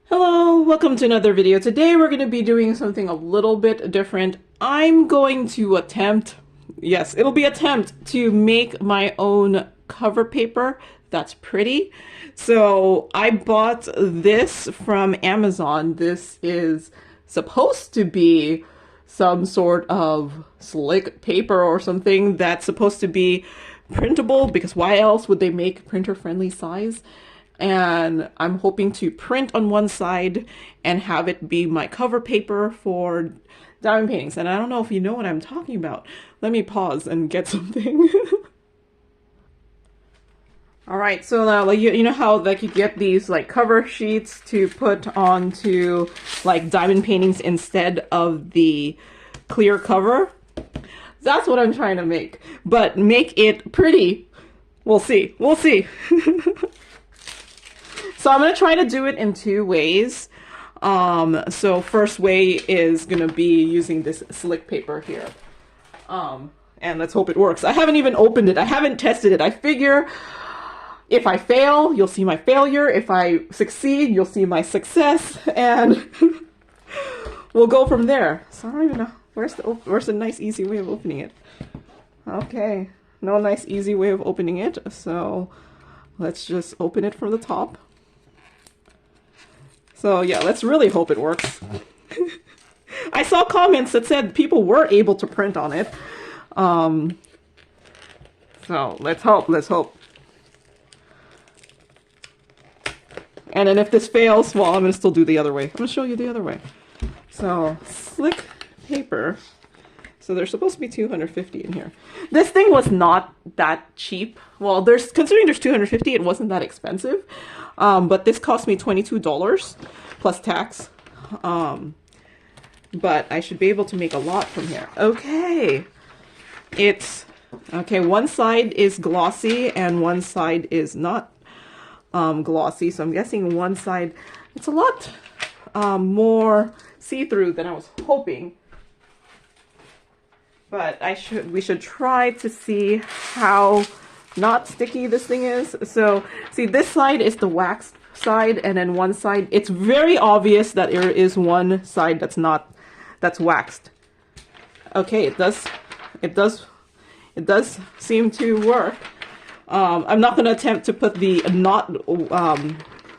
Hello, welcome to another video. Today we're going to be doing something a little bit different. I'm going to attempt, yes, it'll be attempt to make my own cover paper that's pretty. So I bought this from Amazon. This is supposed to be some sort of slick paper or something that's supposed to be printable, because why else would they make printer-friendly size? And I'm hoping to print on one side and have it be my cover paper for diamond paintings. And I don't know if you know what I'm talking about. Let me pause and get something. All right, so now, like, you know how like you get these like cover sheets to put onto like diamond paintings instead of the clear cover? That's what I'm trying to make, but make it pretty. We'll see. We'll see. So I'm going to try to do it in two ways. So first way is going to be using this slick paper here. And let's hope it works. I haven't even opened it. I haven't tested it. I figure if I fail, you'll see my failure. If I succeed, you'll see my success. And we'll go from there. So I don't even know. Where's the nice, easy way of opening it? Okay. No nice, easy way of opening it. So let's just open it from the top. So yeah, let's really hope it works. I saw comments that said people were able to print on it. So let's hope, let's hope. And then if this fails, well, I'm going to still do the other way. I'm going to show you the other way. So slick paper. So there's supposed to be 250 in here. This thing was not that cheap. Well, considering there's 250, it wasn't that expensive. But this cost me $22 plus tax. But I should be able to make a lot from here. Okay. Okay, one side is glossy and one side is not glossy. So I'm guessing one side, it's a lot more see-through than I was hoping. But we should try to see how not sticky this thing is. So see, this side is the waxed side, and then one side, it's very obvious that there is one side that's waxed. Okay, it does seem to work. I'm not going to attempt to put the not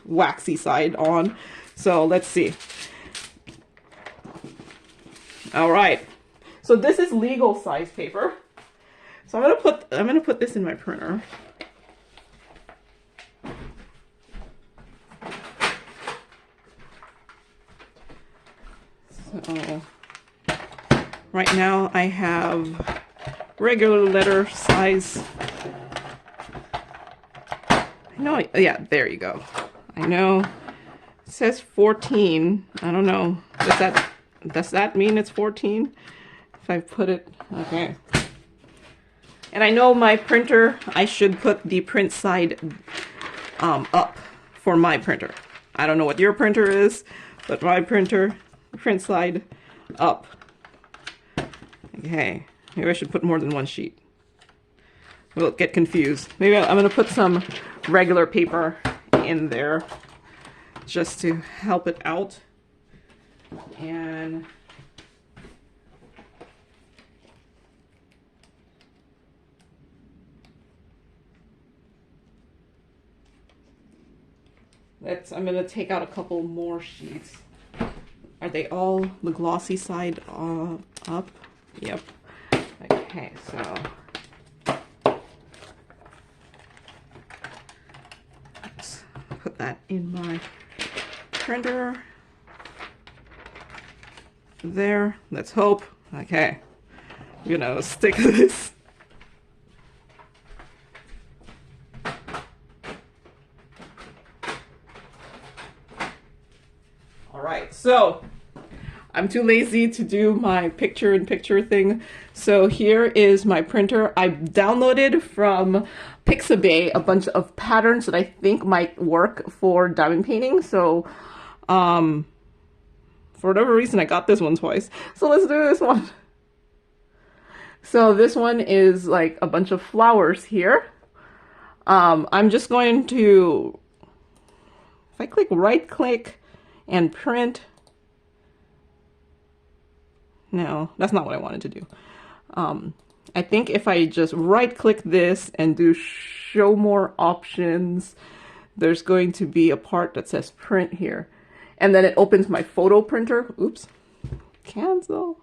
waxy side on. So let's see. All right. So this is legal size paper. So I'm gonna put this in my printer. So right now I have regular letter size. I know, yeah, there you go. I know it says 14. I don't know. Does that mean it's 14? If I put it, okay. And I know my printer, I should put the print side up for my printer. I don't know what your printer is, but my printer, print side up. Okay, maybe I should put more than one sheet. We'll get confused. Maybe I'm going to put some regular paper in there just to help it out. And I'm going to take out a couple more sheets. Are they all the glossy side up? Yep. Okay, so let's put that in my printer. There. Let's hope. Okay. I'm gonna stick this. Alright, so I'm too lazy to do my picture-in-picture thing. So here is my printer. I downloaded from Pixabay a bunch of patterns that I think might work for diamond painting. So, for whatever reason, I got this one twice. So let's do this one. So this one is like a bunch of flowers here. I'm just going to, if I click right click and print. No, that's not what I wanted to do. I think if I just right click this and do show more options, there's going to be a part that says print here. And then it opens my photo printer. Oops. Cancel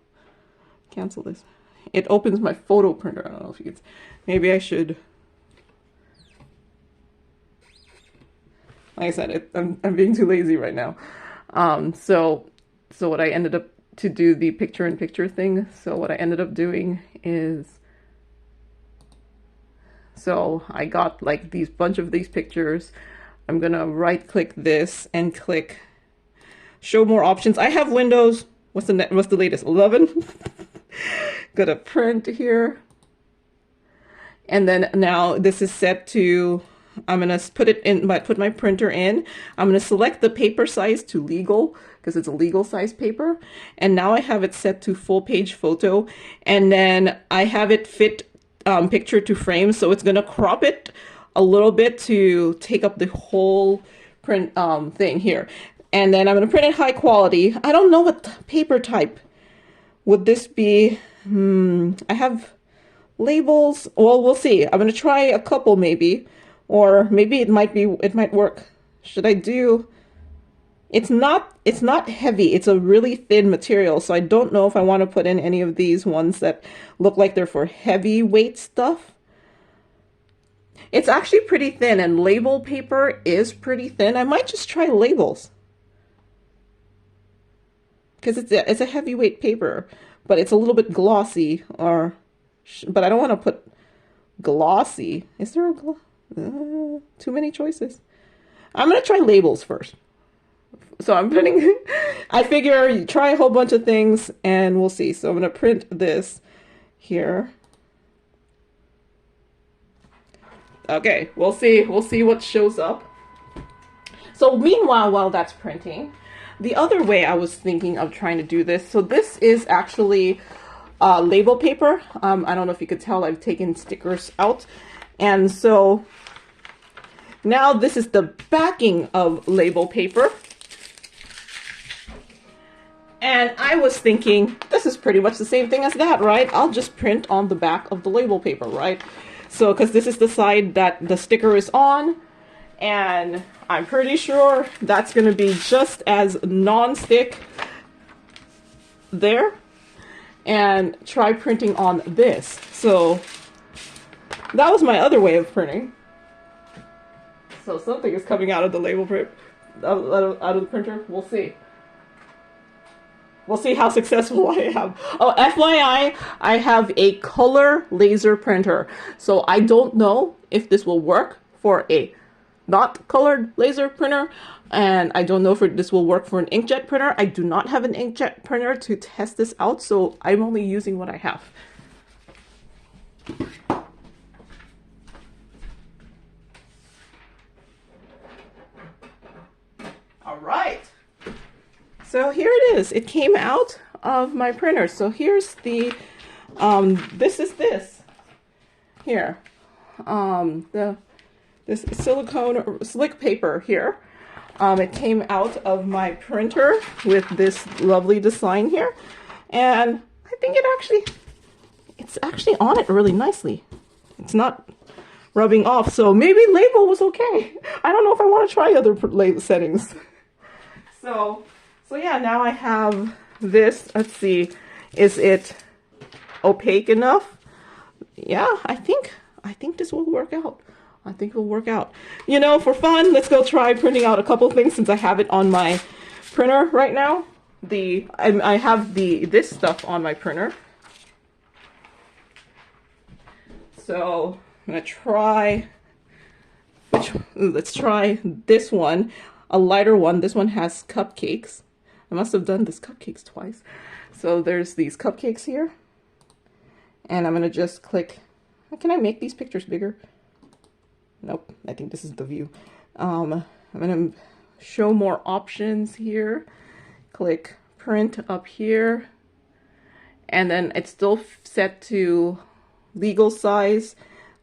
this. It opens my photo printer. I don't know if you can, maybe I should, like I said, I'm being too lazy right now. So what I ended up to do the picture-in-picture thing. So what I ended up doing is, so I got like these bunch of these pictures. I'm gonna right click this and click show more options. I have Windows, what's the latest, 11? Gonna print here. And then now this is set to, I'm gonna put my printer in. I'm gonna select the paper size to legal, because it's a legal size paper. And now I have it set to full page photo. And then I have it fit picture to frame. So it's gonna crop it a little bit to take up the whole print thing here. And then I'm gonna print it high quality. I don't know what paper type would this be. I have labels. Well, we'll see. I'm gonna try a couple maybe. Or maybe it might work. Should I do, it's not heavy. It's a really thin material. So I don't know if I want to put in any of these ones that look like they're for heavyweight stuff. It's actually pretty thin, and label paper is pretty thin. I might just try labels. Because it's a heavyweight paper, but it's a little bit glossy, but I don't want to put glossy. Is there a too many choices? I'm gonna try labels first. So I'm putting, I figure you try a whole bunch of things and we'll see. So I'm gonna print this here. Okay, we'll see what shows up. So meanwhile, while that's printing, the other way I was thinking of trying to do this, so this is actually label paper. I don't know if you could tell, I've taken stickers out. And so now this is the backing of label paper. And I was thinking, this is pretty much the same thing as that, right? I'll just print on the back of the label paper, right? So, because this is the side that the sticker is on, and I'm pretty sure that's going to be just as non-stick there. And try printing on this. So that was my other way of printing. So something is coming out of the label print, out of the printer. We'll see. We'll see how successful I am. Oh, FYI, I have a color laser printer. So I don't know if this will work for a not colored laser printer. And I don't know if this will work for an inkjet printer. I do not have an inkjet printer to test this out. So I'm only using what I have. All right. So here it is. It came out of my printer. So here's the, this is this here. This silicone slick paper here. It came out of my printer with this lovely design here. And I think it's actually on it really nicely. It's not rubbing off. So maybe label was okay. I don't know if I want to try other label settings. So yeah, now I have this. Let's see, is it opaque enough? Yeah, I think this will work out. I think it'll work out. You know, for fun, let's go try printing out a couple things since I have it on my printer right now. I have this stuff on my printer. So I'm gonna try let's try this one, a lighter one. This one has cupcakes. I must have done this cupcakes twice. So there's these cupcakes here. And I'm gonna just click. Can I make these pictures bigger? Nope, I think this is the view. I'm gonna show more options here. Click print up here. And then it's still set to legal size.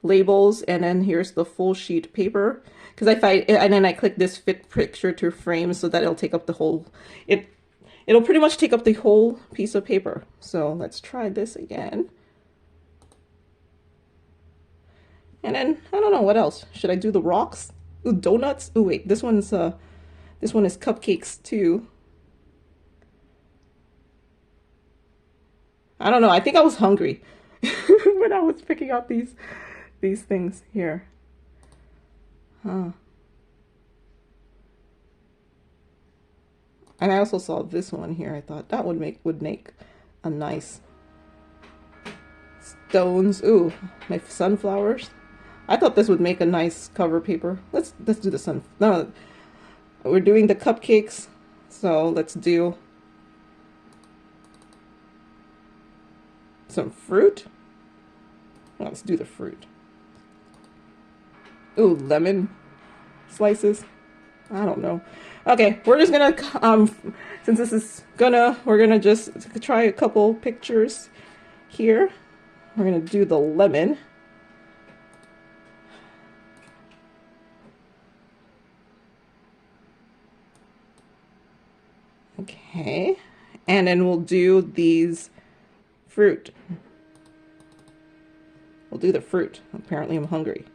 labels, and then here's the full sheet paper. Because and then I click this fit picture to frame so that it'll take up the whole, it'll pretty much take up the whole piece of paper. So let's try this again. And then, I don't know, what else? Should I do the rocks? Ooh, donuts? Ooh, wait, this one is cupcakes too. I don't know, I think I was hungry when I was picking out these things here. Huh. And I also saw this one here. I thought that would make a nice stones. Ooh, my sunflowers. I thought this would make a nice cover paper. Let's do the sun. No, we're doing the cupcakes, so let's do some fruit. Let's do the fruit. Ooh, lemon slices. I don't know. Okay, we're just gonna since this is we're gonna just try a couple pictures here. We're gonna do the lemon. Okay, and then we'll do these fruit. We'll do the fruit. Apparently I'm hungry.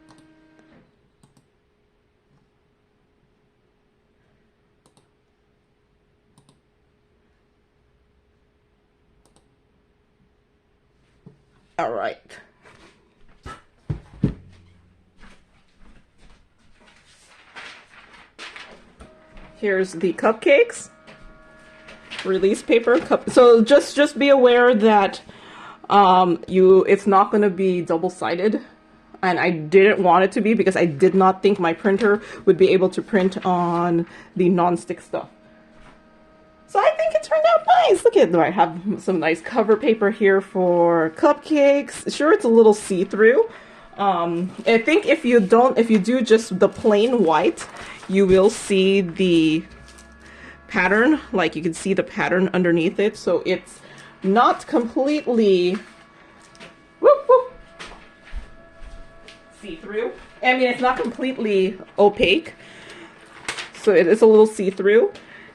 All right. Here's the cupcakes. Release paper cup. So just be aware that it's not going to be double-sided, and I didn't want it to be because I did not think my printer would be able to print on the non-stick stuff. So I think it turned out nice. Look at, I have some nice cover paper here for cupcakes. Sure, it's a little see-through. I think if you do just the plain white, you will see the pattern. Like, you can see the pattern underneath it. So it's not completely see-through. I mean, it's not completely opaque. So it is a little see-through.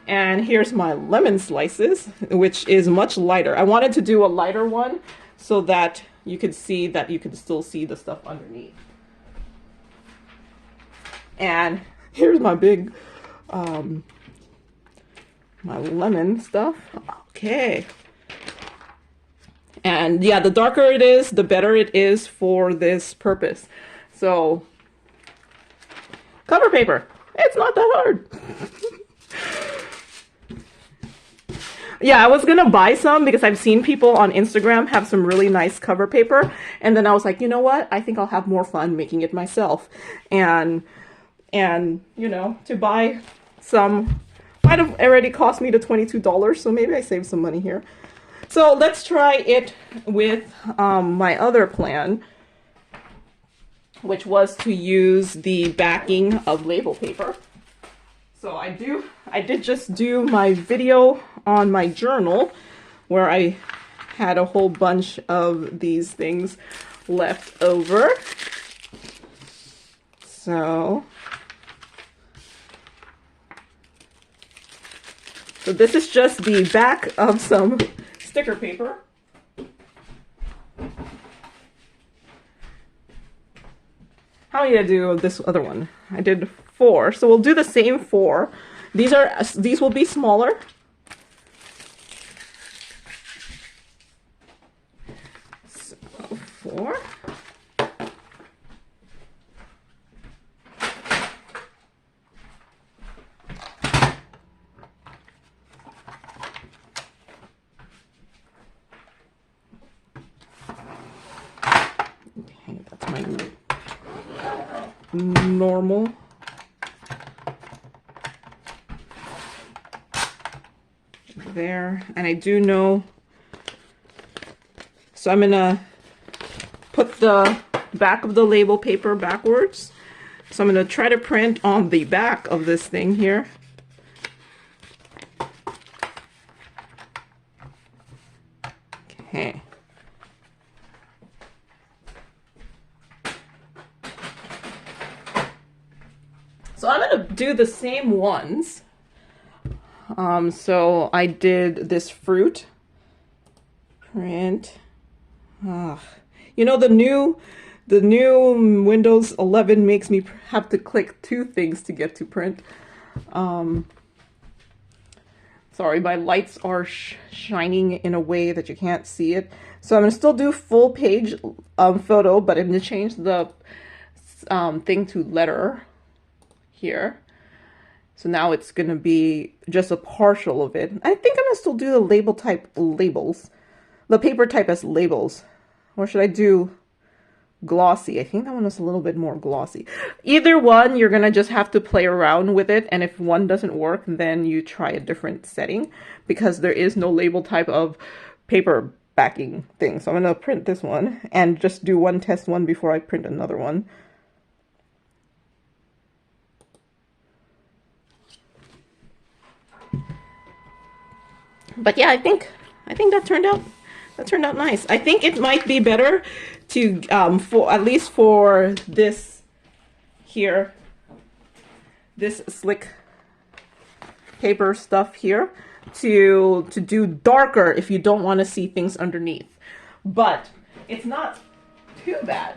And here's my lemon slices, which is much lighter. I wanted to do a lighter one so that you could see that you could still see the stuff underneath. And here's my big, my lemon stuff. Okay. And yeah, the darker it is, the better it is for this purpose. So, cover paper. It's not that hard. Yeah, I was gonna buy some because I've seen people on Instagram have some really nice cover paper, and then I was like, you know what? I think I'll have more fun making it myself. And you know, to buy some might have already cost me the $22, so maybe I saved some money here. So let's try it with my other plan, which was to use the backing of label paper. So I did just do my video on my journal where I had a whole bunch of these things left over. So this is just the back of some sticker paper. How many did I do of this other one? I did 4, so we'll do the same 4. These will be smaller. So 4. Okay, that's my normal. There, and I do know, so I'm gonna put the back of the label paper backwards. So I'm gonna try to print on the back of this thing here. Okay. So I'm gonna do the same ones. So I did this fruit print. You know, the new Windows 11 makes me have to click 2 things to get to print. Sorry, my lights are shining in a way that you can't see it. So I'm gonna still do full page photo, but I'm gonna change the thing to letter here. So now it's gonna be just a partial of it. I think I'm gonna still do the label type labels, the paper type as labels. Or should I do glossy? I think that one is a little bit more glossy. Either one, you're gonna just have to play around with it, and if one doesn't work, then you try a different setting, because there is no label type of paper backing thing. So I'm gonna print this one and just do one test one before I print another one. But yeah, I think that turned out nice. I think it might be better to for at least for this here, this slick paper stuff here, to do darker if you don't want to see things underneath. But it's not too bad.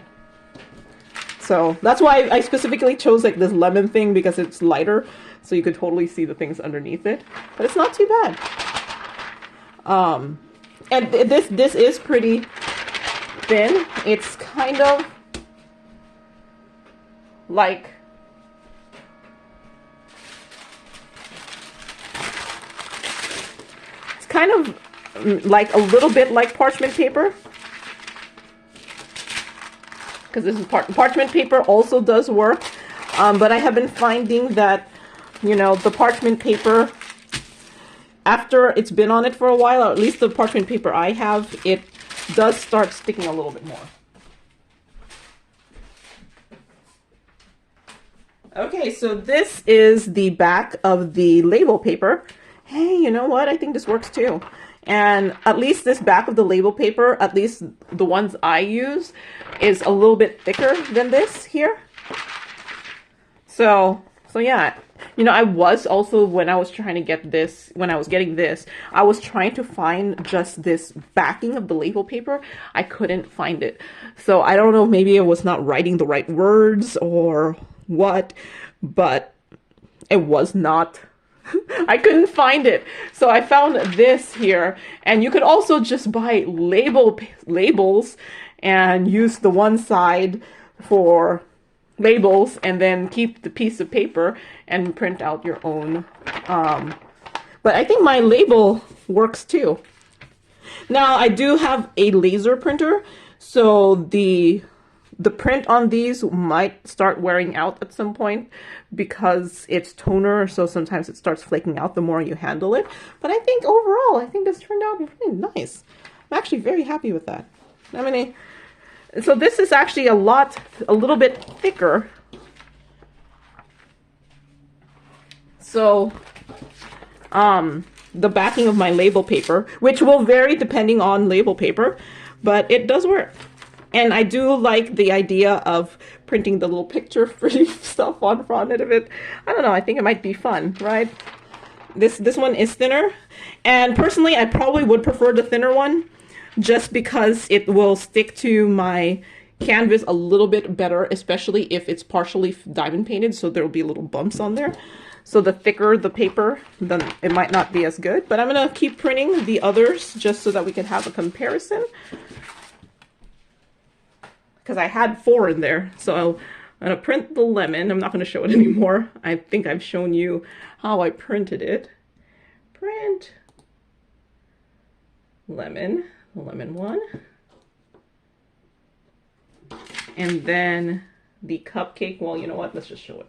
So that's why I specifically chose like this lemon thing, because it's lighter, so you could totally see the things underneath it. But it's not too bad. And this is pretty thin. It's kind of like a little bit like parchment paper, because this is parchment paper also does work, but I have been finding that, you know, the parchment paper, after it's been on it for a while, or at least the parchment paper I have, it does start sticking a little bit more. Okay, so this is the back of the label paper. Hey, you know what? I think this works too. And at least this back of the label paper, at least the ones I use, is a little bit thicker than this here. So yeah. You know, I was also, when I was trying to get this, when I was getting this, I was trying to find just this backing of the label paper. I couldn't find it. So I don't know, maybe I was not writing the right words or what, but it was not, I couldn't find it. So I found this here, and you could also just buy labels and use the one side for labels and then keep the piece of paper and print out your own. But I think my label works too. Now I do have a laser printer, so the print on these might start wearing out at some point because it's toner, so sometimes it starts flaking out the more you handle it. But I think overall, I think this turned out really nice. I'm actually very happy with that. I mean, so this is actually a little bit thicker. So, the backing of my label paper, which will vary depending on label paper, but it does work. And I do like the idea of printing the little picture free stuff on front of it. I don't know, I think it might be fun, right? This one is thinner, and personally I probably would prefer the thinner one, just because it will stick to my canvas a little bit better, especially if it's partially diamond painted, so there will be little bumps on there. So the thicker the paper, then it might not be as good. But I'm gonna keep printing the others just so that we can have a comparison, because I had 4 in there. So I'm gonna print the lemon. I'm not gonna show it anymore. I think I've shown you how I printed it. Print lemon. The lemon one, and then the cupcake. Well, you know what, let's just show it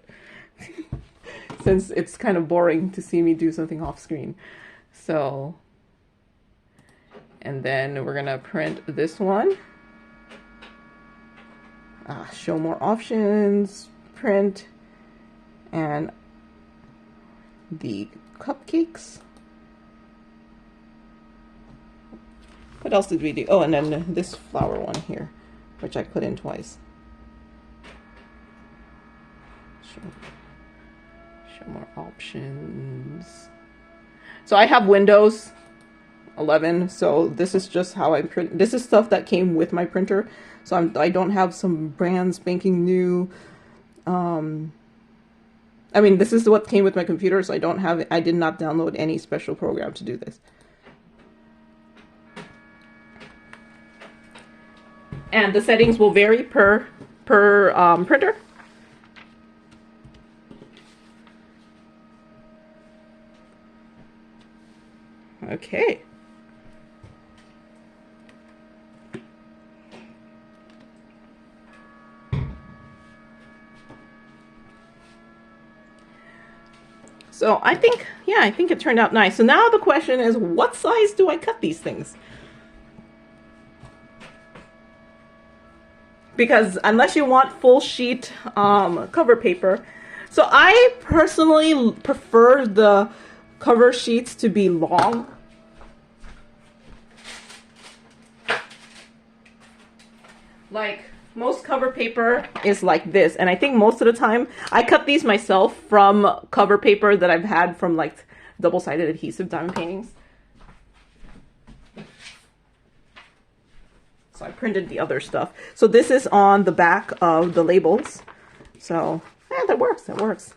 since it's kind of boring to see me do something off screen. So, and then we're gonna print this one, show more options, print, and the cupcakes. What else did we do? Oh, and then this flower one here, which I put in twice. Sure. Show more options. So I have Windows 11, so this is just how I print. This is stuff that came with my printer, so I don't have some brand spanking new. I mean, this is what came with my computer, so I did not download any special program to do this. And the settings will vary per printer. Okay. So I think it turned out nice. So now the question is, what size do I cut these things? Because unless you want full sheet cover paper, so I personally prefer the cover sheets to be long. Like most cover paper is like this, and I think most of the time I cut these myself from cover paper that I've had from like double-sided adhesive diamond paintings. So I printed the other stuff. So this is on the back of the labels. So yeah, that works. That works.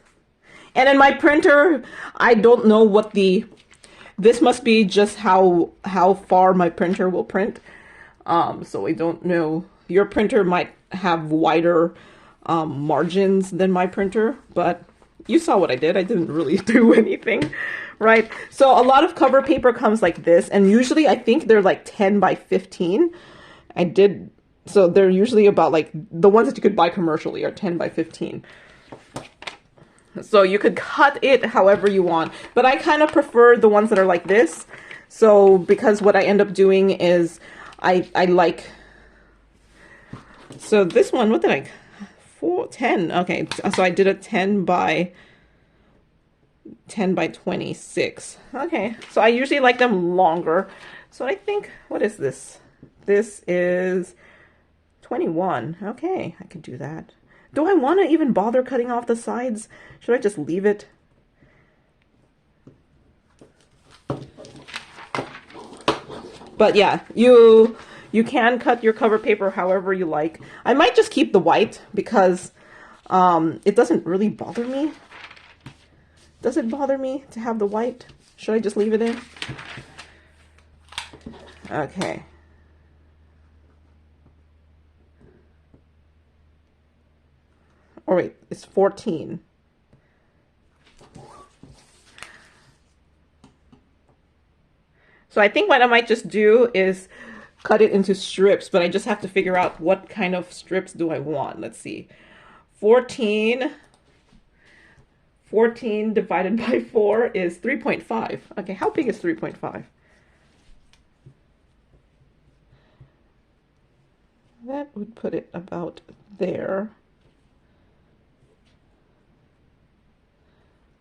And in my printer, I don't know what this must be just how far my printer will print. So I don't know. Your printer might have wider margins than my printer, but you saw what I did. I didn't really do anything, right? So a lot of cover paper comes like this, and usually I think they're like 10 by 15. So they're usually about like the ones that you could buy commercially are 10 by 15. So you could cut it however you want, but I kind of prefer the ones that are like this. So because what I end up doing is I like, so this one, what did I, 10. Okay. So I did a 10 by 26. Okay. So I usually like them longer. So I think, what is this? This is 21. Okay, I could do that. Do I want to even bother cutting off the sides? Should I just leave it? But yeah, you can cut your cover paper however you like. I might just keep the white because it doesn't really bother me. Does it bother me to have the white? Should I just leave it in? Okay. Or wait, it's 14. So I think what I might just do is cut it into strips, but I just have to figure out what kind of strips do I want. Let's see. 14 divided by 4 is 3.5. Okay, how big is 3.5? That would put it about there.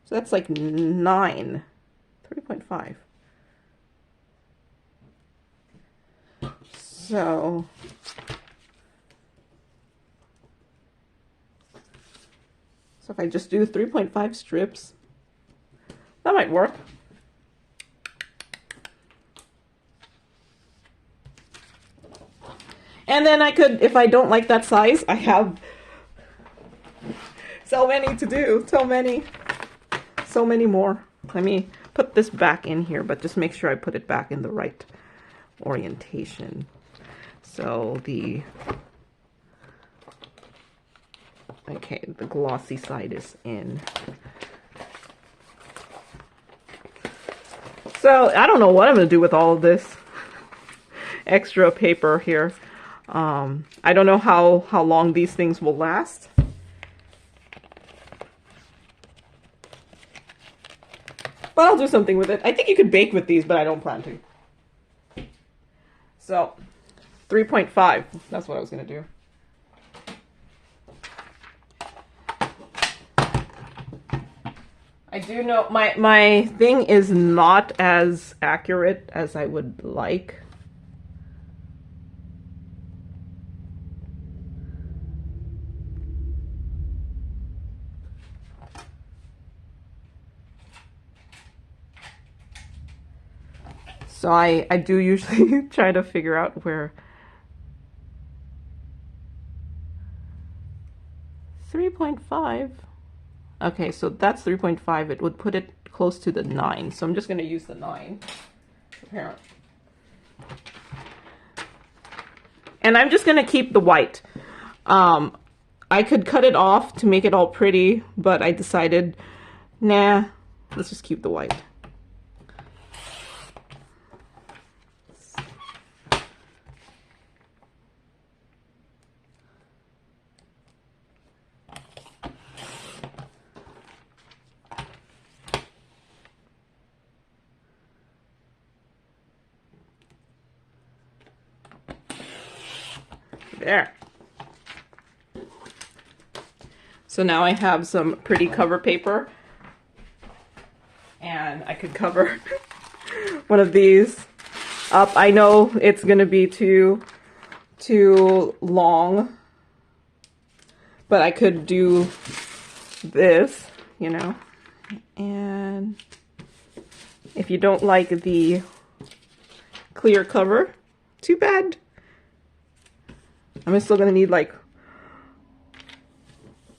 So that's like 9. 3.5. So if I just do 3.5 strips, that might work. And then I could, if I don't like that size, I have so many to do, so many more. Let me put this back in here, but just make sure I put it back in the right orientation. So okay, the glossy side is in. So I don't know what I'm going to do with all of this extra paper here. I don't know how long these things will last. But I'll do something with it. I think you could bake with these, but I don't plan to. So 3.5, that's what I was going to do. I do know my thing is not as accurate as I would like. So I do usually try to figure out where 3.5. Okay, so that's 3.5. It would put it close to the 9. So I'm just going to use the 9. Apparently. And I'm just going to keep the white. I could cut it off to make it all pretty, but I decided, nah, let's just keep the white. There. So now I have some pretty cover paper, and I could cover one of these up. I know it's gonna be too long, but I could do this, you know. And if you don't like the clear cover, too bad. I'm still gonna need like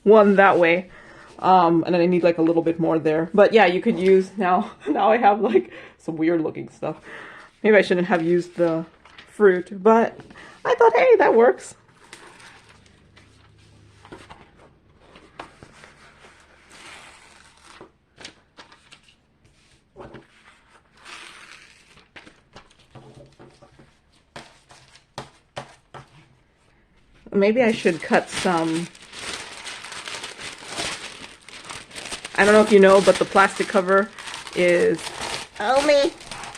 one that way, and then I need like a little bit more there. But yeah, you could use now I have like some weird looking stuff. Maybe I shouldn't have used the fruit, but I thought, hey, that works. Maybe I should cut some, I don't know if you know, but the plastic cover is only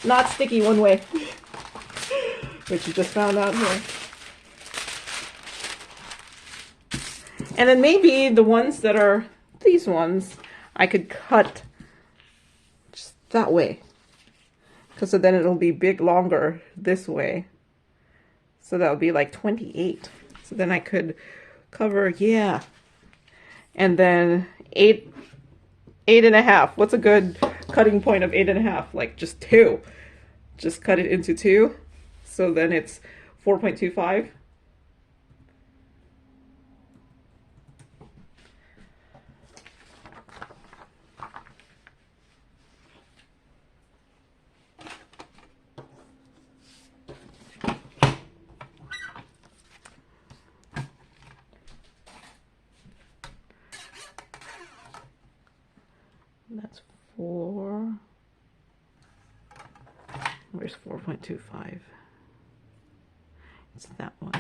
not sticky one way, which you just found out here. And then maybe the ones that are these ones, I could cut just that way, because so then it'll be big longer this way. So that'll be like 28. So then I could cover, yeah. And then 8.5. What's a good cutting point of 8.5? Like just 2. Just cut it into 2. So then it's 4.25. That's 4. Where's 4.25? It's that one.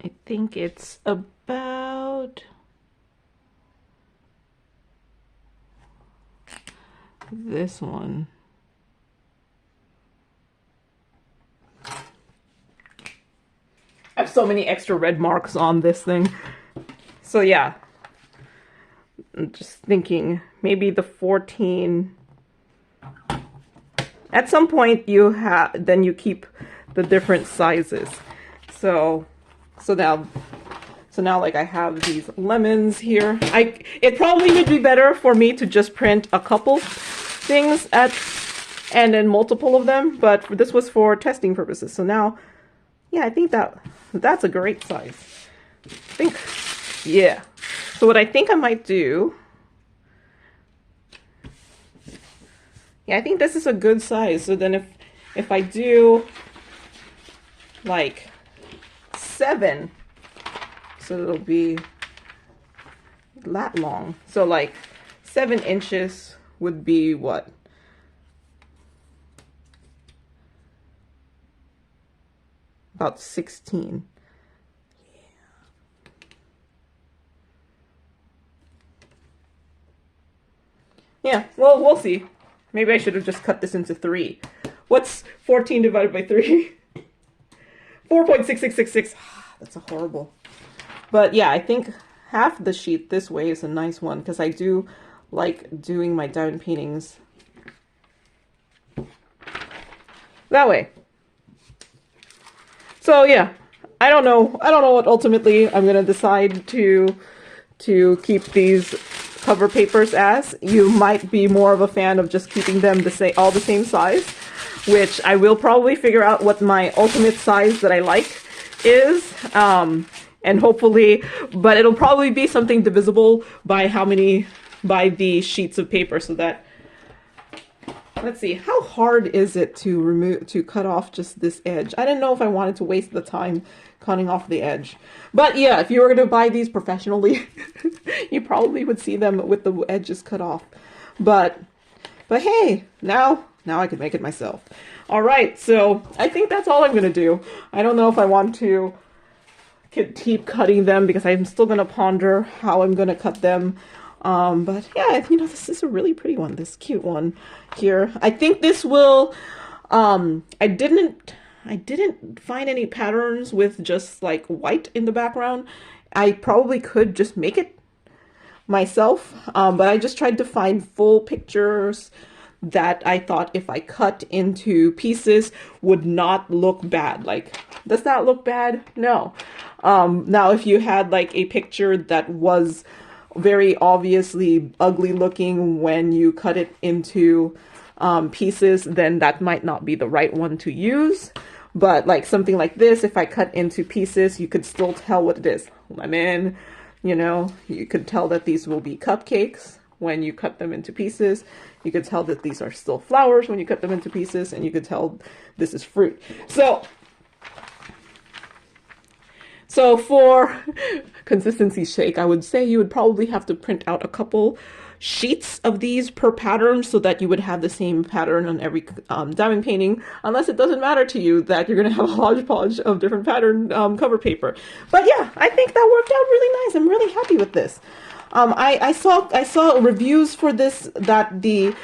I think it's about this one. I have so many extra red marks on this thing. So yeah, I'm just thinking maybe the 14. At some point you have, then you keep the different sizes. So now like I have these lemons here. It probably would be better for me to just print a couple things and then multiple of them, but this was for testing purposes. So now, yeah, I think that's a great size. I think, yeah. So what I think I might do, yeah, I think this is a good size. So then if I do like 7, so it'll be that long. So like 7 inches would be what? About 16. Yeah, well, we'll see. Maybe I should have just cut this into 3. What's 14 divided by 3? 4.6666. That's a horrible. But yeah, I think half the sheet this way is a nice one because I do like doing my diamond paintings that way. So yeah, I don't know what ultimately I'm gonna decide to keep these cover papers as. You might be more of a fan of just keeping them all the same size, which I will probably figure out what my ultimate size that I like is, and hopefully, but it'll probably be something divisible by by the sheets of paper, so that, let's see, how hard is it to cut off just this edge? I didn't know if I wanted to waste the time cutting off the edge. But yeah, if you were going to buy these professionally, you probably would see them with the edges cut off. But hey, now I can make it myself. All right, so I think that's all I'm going to do. I don't know if I want to keep cutting them because I'm still going to ponder how I'm going to cut them. But yeah, you know, this is a really pretty one, this cute one here. I think this will, I didn't find any patterns with just like white in the background. I probably could just make it myself, but I just tried to find full pictures that I thought if I cut into pieces would not look bad. Like, does that look bad? No. Now if you had like a picture that was very obviously ugly looking when you cut it into pieces, then that might not be the right one to use. But like something like this, if I cut into pieces, you could still tell what it is. Lemon, you know, you could tell that these will be cupcakes when you cut them into pieces. You could tell that these are still flowers when you cut them into pieces, and you could tell this is fruit. So for consistency's sake, I would say you would probably have to print out a couple sheets of these per pattern so that you would have the same pattern on every diamond painting, unless it doesn't matter to you that you're going to have a hodgepodge of different pattern cover paper. But yeah, I think that worked out really nice. I'm really happy with this. I saw reviews for this that the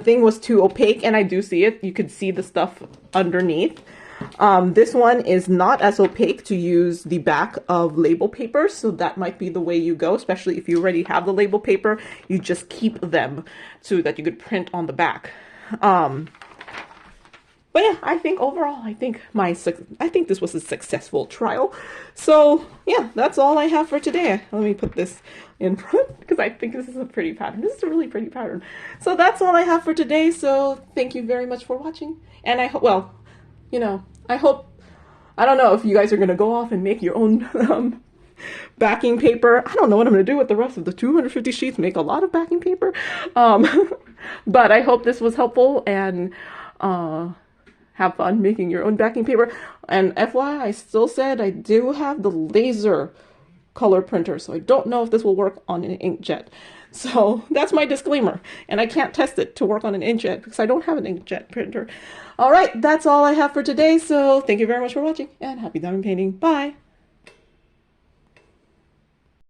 thing was too opaque, and I do see it. You could see the stuff underneath. This one is not as opaque to use the back of label paper, so that might be the way you go, especially if you already have the label paper. You just keep them so that you could print on the back. But yeah, I think overall, I think this was a successful trial. So yeah, that's all I have for today. Let me put this in front because I think this is a pretty pattern. This is a really pretty pattern. So that's all I have for today. So thank you very much for watching. And I hope, well, you know, I don't know if you guys are going to go off and make your own backing paper. I don't know what I'm going to do with the rest of the 250 sheets, make a lot of backing paper. But I hope this was helpful, and have fun making your own backing paper. And FYI, I still said I do have the laser color printer, so I don't know if this will work on an inkjet. So that's my disclaimer, and I can't test it to work on an inkjet because I don't have an inkjet printer. All right, that's all I have for today, so thank you very much for watching, and happy diamond painting. Bye!